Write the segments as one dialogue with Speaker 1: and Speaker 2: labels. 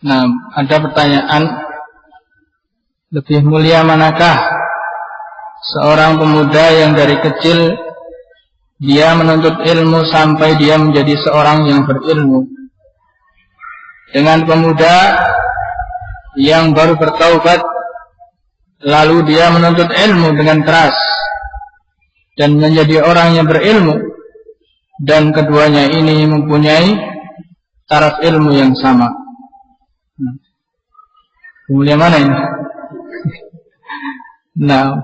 Speaker 1: Nah, ada pertanyaan, lebih mulia manakah seorang pemuda yang dari kecil dia menuntut ilmu sampai dia menjadi seorang yang berilmu, dengan pemuda yang baru bertaubat lalu dia menuntut ilmu dengan keras dan menjadi orang yang berilmu, dan keduanya ini mempunyai taraf ilmu yang sama. Mulia mana ini? Nah,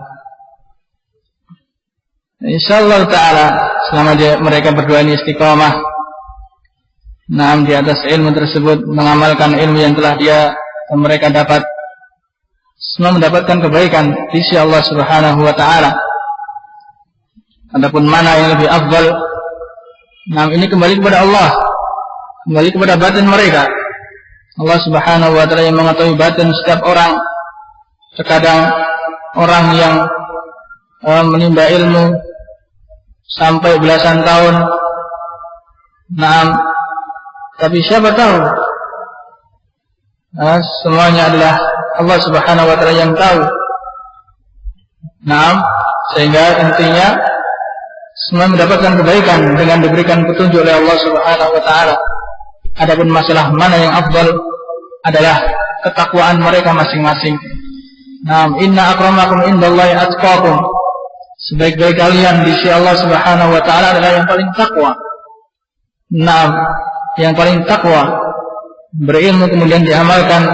Speaker 1: insyaallah ta'ala selama mereka berdua ini istiqamah, nah, di atas ilmu tersebut, mengamalkan ilmu yang telah mereka dapat, semua mendapatkan kebaikan di sisi Allah Subhanahu wa ta'ala. Adapun mana yang lebih afdal, nah, ini kembali kepada Allah, kembali kepada batin mereka. Allah Subhanahu wa ta'ala yang mengetahui batin setiap orang. Terkadang orang yang menimba ilmu sampai belasan tahun, nah, tapi siapa tahu, nah, semuanya adalah Allah Subhanahu wa ta'ala yang tahu. Nah, sehingga intinya semua mendapatkan kebaikan dengan diberikan petunjuk oleh Allah Subhanahu wa ta'ala. Adapun masalah mana yang afdal adalah ketakwaan mereka masing-masing. Nah, inna akramakum indallahi atqakum. Sebaik-baik kalian di sisi Allah Subhanahu wa ta'ala adalah yang paling takwa. Nah, yang paling takwa, berilmu kemudian diamalkan.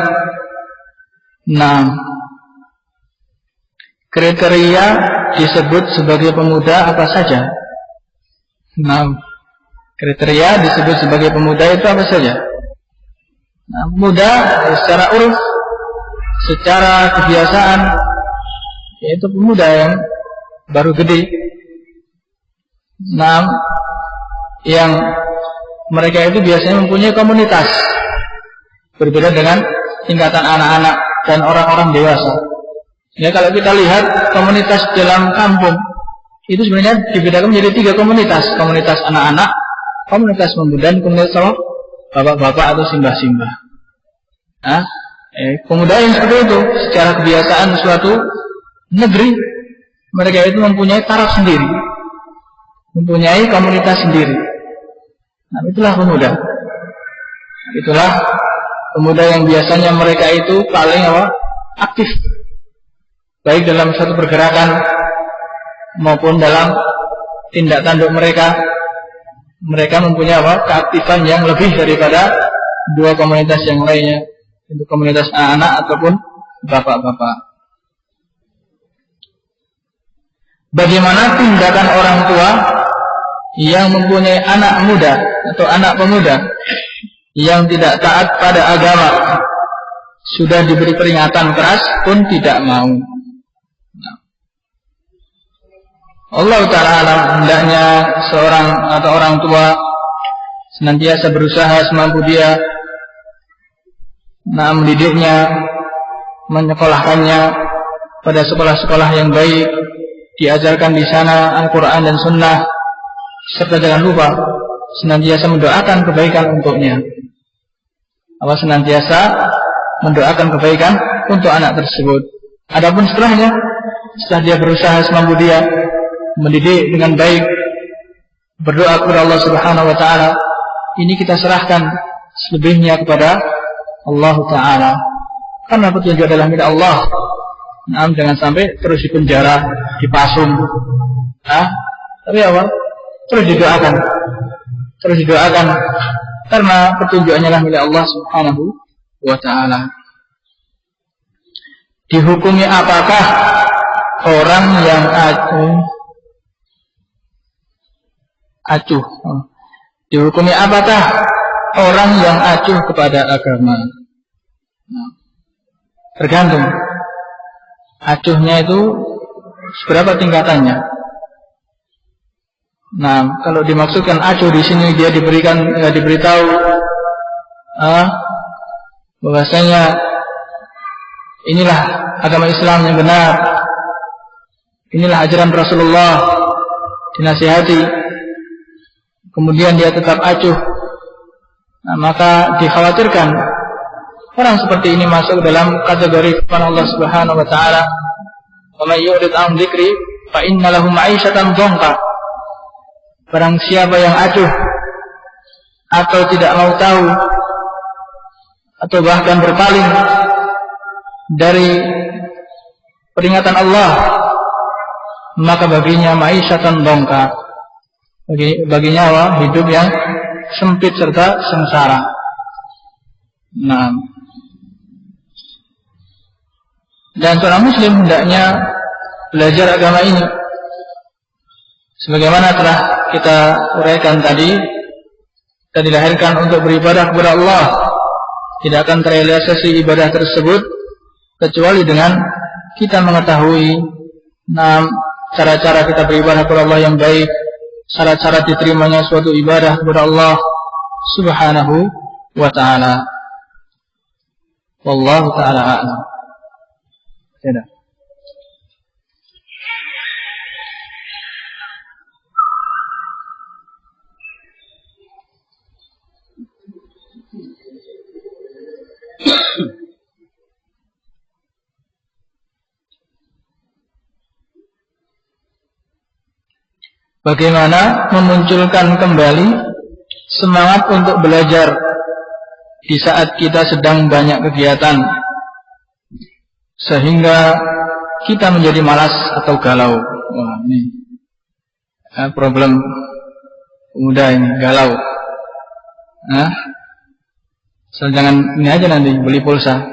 Speaker 1: Nah, kriteria disebut sebagai pemuda apa saja? Nah, kriteria disebut sebagai pemuda itu apa saja? Nah, pemuda secara uruf, secara kebiasaan, yaitu pemuda yang baru gede. Nah, yang mereka itu biasanya mempunyai komunitas, berbeda dengan tingkatan anak-anak dan orang-orang dewasa. Ya, kalau kita lihat komunitas dalam kampung itu sebenarnya dibedakan menjadi 3 komunitas: komunitas anak-anak, komunitas pemuda, dan komunitas bapak-bapak atau simbah-simbah. Nah, pemuda yang seperti itu secara kebiasaan suatu negeri, mereka itu mempunyai taraf sendiri, mempunyai komunitas sendiri. Nah, itulah pemuda. Itulah pemuda yang biasanya mereka itu paling aktif, baik dalam suatu pergerakan maupun dalam tindak tanduk mereka. Mereka mempunyai keaktifan yang lebih daripada 2 komunitas yang lainnya, itu komunitas anak-anak ataupun bapak-bapak. Bagaimana tindakan orang tua yang mempunyai anak muda atau anak pemuda yang tidak taat pada agama, sudah diberi peringatan keras pun tidak mau? Allah Ta'ala hendaknya seorang atau orang tua senantiasa berusaha semampu dia, mendidiknya, menyekolahkannya pada sekolah-sekolah yang baik, diajarkan di sana Al-Quran dan Sunnah, serta jangan lupa senantiasa mendoakan kebaikan untuknya. Senantiasa mendoakan kebaikan untuk anak tersebut. Adapun setelahnya, setelah dia berusaha semampu dia mendidik dengan baik, berdoa kepada Allah Subhanahu wa ta'ala, ini kita serahkan selebihnya kepada Allah Ta'ala, karena petunjuk adalah milik Allah. Nah, jangan sampai terus dipenjara, dipasung. Tapi terus didoakan, karena petunjuknya adalah milik Allah Subhanahu wa ta'ala. Dihukumi apakah orang yang acuh? Dihukumi apakah orang yang acuh kepada agama? Tergantung acuhnya itu seberapa tingkatannya. Nah, kalau dimaksudkan acuh di sini, dia diberitahu bahwasanya inilah agama Islam yang benar, inilah ajaran Rasulullah, dinasihati, kemudian dia tetap acuh, nah, maka dikhawatirkan Orang seperti ini masuk dalam kategori firman Allah Subhanahu wa taala, "Wa may yurid an dzikri fa inna lahu ma'isyatan dhanka." Barang siapa yang acuh atau tidak mau tahu atau bahkan berpaling dari peringatan Allah, maka baginya ma'isyatan dhanka. Baginya hidup yang sempit serta sengsara. Nah, dan seorang muslim hendaknya belajar agama ini sebagaimana telah kita uraikan tadi. Kita dilahirkan untuk beribadah kepada Allah. Tidak akan terrealisasi ibadah tersebut kecuali dengan kita mengetahui cara-cara kita beribadah kepada Allah yang baik, syarat-syarat diterimanya suatu ibadah kepada Allah Subhanahu wa ta'ala. Wallahu ta'ala a'lam. Tidak. Bagaimana memunculkan kembali semangat untuk belajar di saat kita sedang banyak kegiatan sehingga kita menjadi malas atau galau? Wah, ini problem muda ini, galau. So, jangan ini aja nanti beli pulsa.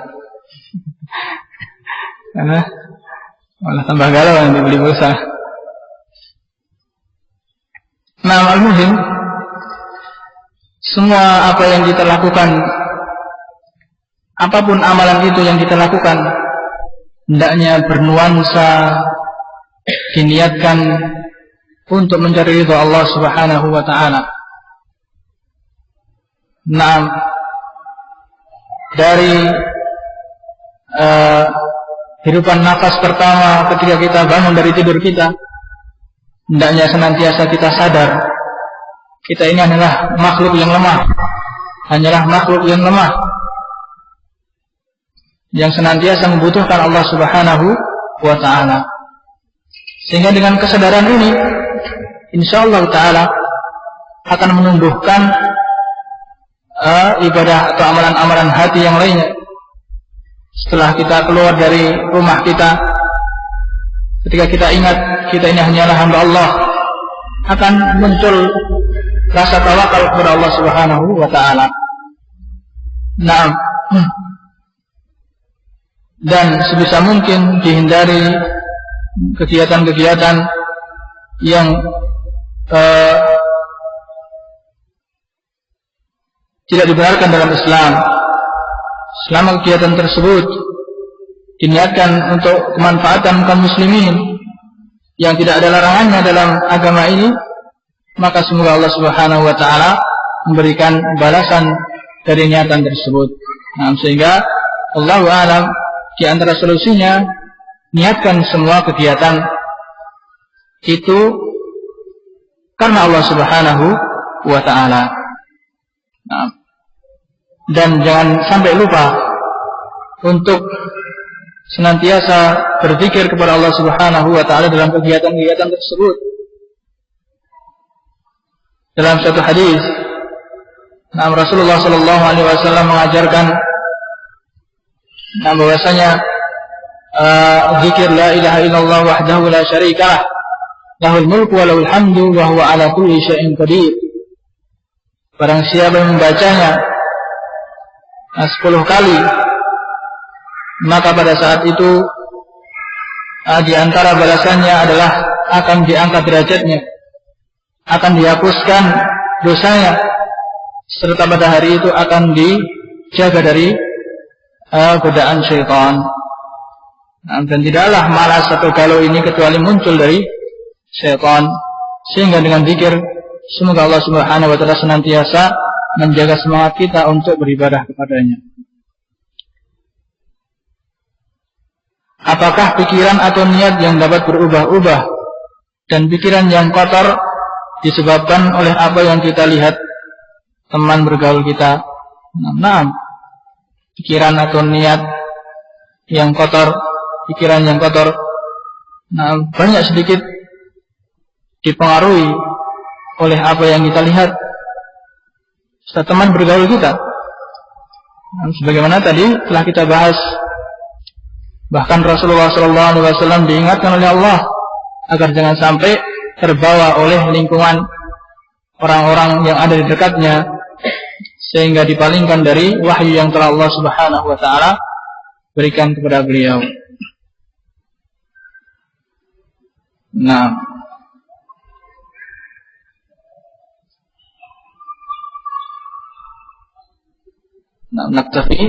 Speaker 1: Karena malah tambah galau nanti beli pulsa. Nah, al-muhim, semua apa yang kita lakukan, apapun amalan itu yang kita lakukan, hendaknya bernuansa diniatkan untuk mencari ridha Allah Subhanahu wa ta'ala. Nah, dari hirupan nafas pertama ketika kita bangun dari tidur kita, hendaknya senantiasa kita sadar kita ini adalah makhluk yang lemah, hanyalah makhluk yang lemah yang senantiasa membutuhkan Allah Subhanahu wa ta'ala. Sehingga dengan kesadaran ini insyaallah ta'ala akan menumbuhkan ibadah atau amalan-amalan hati yang lainnya. Setelah kita keluar dari rumah kita, ketika kita ingat kita ini hanyalah hamba Allah, akan muncul rasa tawakal kepada Allah Subhanahu wa ta'ala. Nah, dan sebisa mungkin dihindari kegiatan-kegiatan yang tidak dibenarkan dalam Islam. Selama kegiatan tersebut diniatkan untuk kemanfaatan kaum muslimin yang tidak ada larangannya dalam agama ini, maka semoga Allah Subhanahu wa ta'ala memberikan balasan dari niatan tersebut. Nah, sehingga Allahu a'lam, di antara solusinya niatkan semua kegiatan itu karena Allah Subhanahu wa ta'ala. Nah, dan jangan sampai lupa untuk senantiasa berzikir kepada Allah Subhanahu wa ta'ala dalam kegiatan-kegiatan tersebut. Dalam suatu hadis, Rasulullah sallallahu alaihi wasallam mengajarkan bahwasanya zikir la ilaha illallah wahdahu la syarikalah, lahul mulku wa lahul hamdu wa huwa ala kulli syai'in qadir. Barang siapa yang membacanya 10 kali, maka pada saat itu di antara balasannya adalah akan diangkat derajatnya, akan dihapuskan dosanya, serta pada hari itu akan dijaga dari godaan syaitan. Dan tidaklah malas atau galau ini kecuali muncul dari syaitan. Sehingga dengan zikir, semoga Allah Subhanahu wa ta'ala senantiasa menjaga semangat kita untuk beribadah kepadanya. Apakah pikiran atau niat yang dapat berubah-ubah dan pikiran yang kotor disebabkan oleh apa yang kita lihat teman bergaul kita? Nah, pikiran atau niat yang kotor, pikiran yang kotor, nah banyak sedikit dipengaruhi oleh apa yang kita lihat serta teman bergaul kita. Nah, sebagaimana tadi telah kita bahas, bahkan Rasulullah SAW diingatkan oleh Allah agar jangan sampai terbawa oleh lingkungan orang-orang yang ada di dekatnya, sehingga dipalingkan dari wahyu yang telah Allah Subhanahu wa Ta'ala berikan kepada beliau. Nah, naktafi.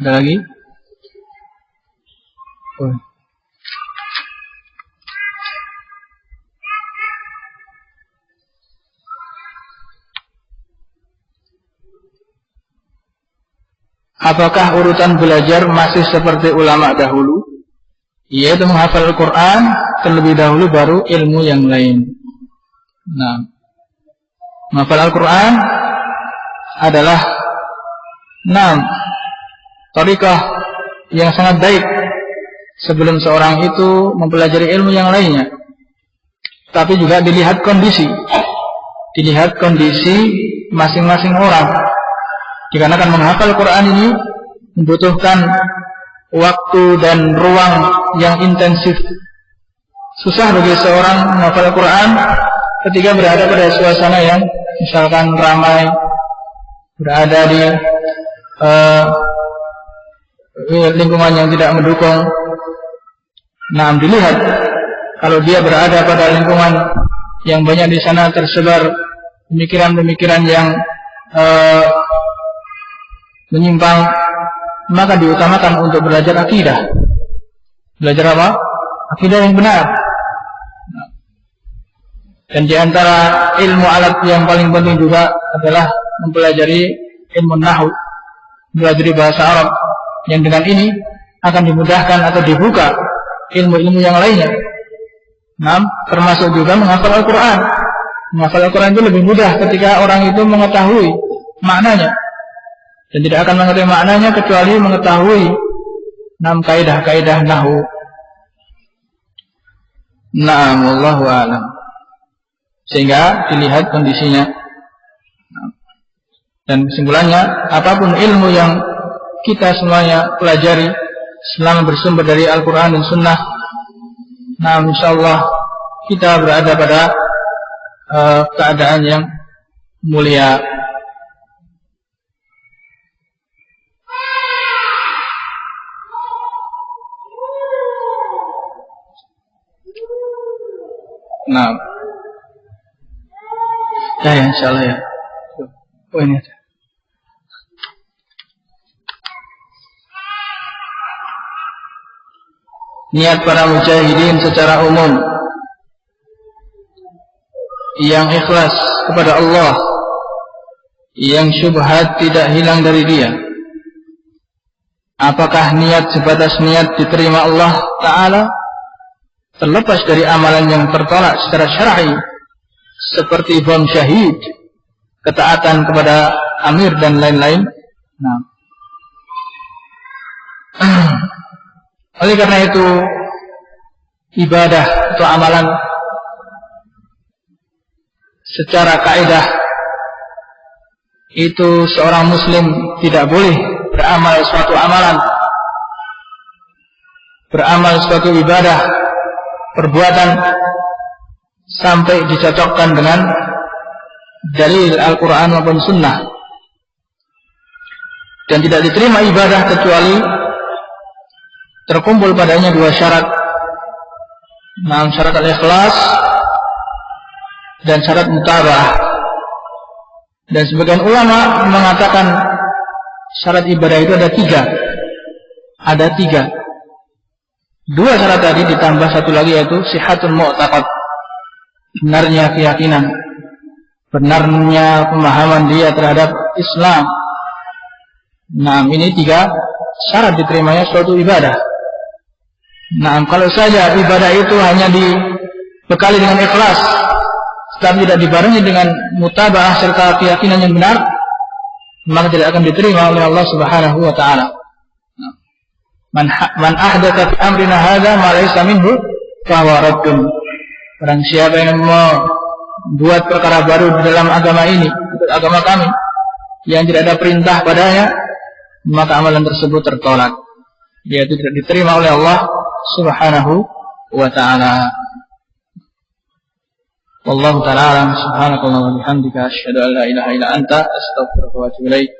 Speaker 1: Ada lagi? Oh. Apakah urutan belajar masih seperti ulama dahulu, yaitu menghafal Al-Quran terlebih dahulu baru ilmu yang lain? Nah, menghafal Al-Quran adalah thariqah yang sangat baik sebelum seorang itu mempelajari ilmu yang lainnya. Tapi juga dilihat kondisi masing-masing orang. Dikarenakan menghafal Quran ini membutuhkan waktu dan ruang yang intensif. Susah bagi seorang menghafal Quran ketika berada pada suasana yang misalkan ramai, berada di lingkungan yang tidak mendukung. Nah, dilihat kalau dia berada pada lingkungan yang banyak di sana tersebar pemikiran-pemikiran yang menyimpang, maka diutamakan untuk belajar akidah. Belajar apa? Akidah yang benar. Dan di antara ilmu alat yang paling penting juga adalah mempelajari ilmu nahwu, mempelajari bahasa Arab, yang dengan ini akan dimudahkan atau dibuka ilmu-ilmu yang lainnya. Nah, termasuk juga menghafal Al-Quran. Menghafal Al-Quran itu lebih mudah ketika orang itu mengetahui maknanya. Dan tidak akan mengetahui maknanya kecuali mengetahui 6 kaidah-kaidah nahwu. Na'am, wallahu a'lam. Sehingga dilihat kondisinya. Dan kesimpulannya, apapun ilmu yang kita semuanya pelajari selama bersumber dari Al-Quran dan Sunnah, nah insyaallah kita berada pada keadaan yang mulia. Nah, ya insyaallah ya. Oh ini ada. Niat para mujahidin secara umum yang ikhlas kepada Allah, yang syubhat tidak hilang dari dia. Apakah niat sebatas niat diterima Allah Ta'ala, terlepas dari amalan yang tertolak secara syar'i, seperti bom syahid, ketaatan kepada amir dan lain-lain? Nah, oleh karena itu ibadah atau amalan secara kaidah itu seorang muslim tidak boleh beramal suatu amalan, beramal suatu ibadah, perbuatan sampai dicocokkan dengan dalil Al-Quran maupun Sunnah, dan tidak diterima ibadah kecuali terkumpul padanya 2 syarat. Nah, syarat al-ikhlas dan syarat mutaba'ah. Dan sebagian ulama mengatakan syarat ibadah itu ada 3. Ada 3. 2 syarat tadi ditambah 1 lagi, yaitu sihatul mu'taqad, benarnya keyakinan, benarnya pemahaman dia terhadap Islam. Nah, ini 3 syarat diterimanya suatu ibadah. Nah, kalau saja ibadah itu hanya dibekali dengan ikhlas, tetapi tidak dibarengi dengan mutaba'ah serta keyakinan yang benar, maka tidak akan diterima oleh Allah Subhanahu wa taala. Man ahdatsa fi amrina hadza ma laysa minhu fa huwa raddun. Barang siapa yang membuat perkara baru di dalam agama ini, agama kami, yang tidak ada perintah padanya, maka amalan tersebut tertolak. Dia tidak diterima oleh Allah Subhanahu wa taala. Wallahu ta'ala alam. Subhanakallah wa bihamdika asyhadu an la ilaha illa anta astaghfiruka wa atubu ilaik.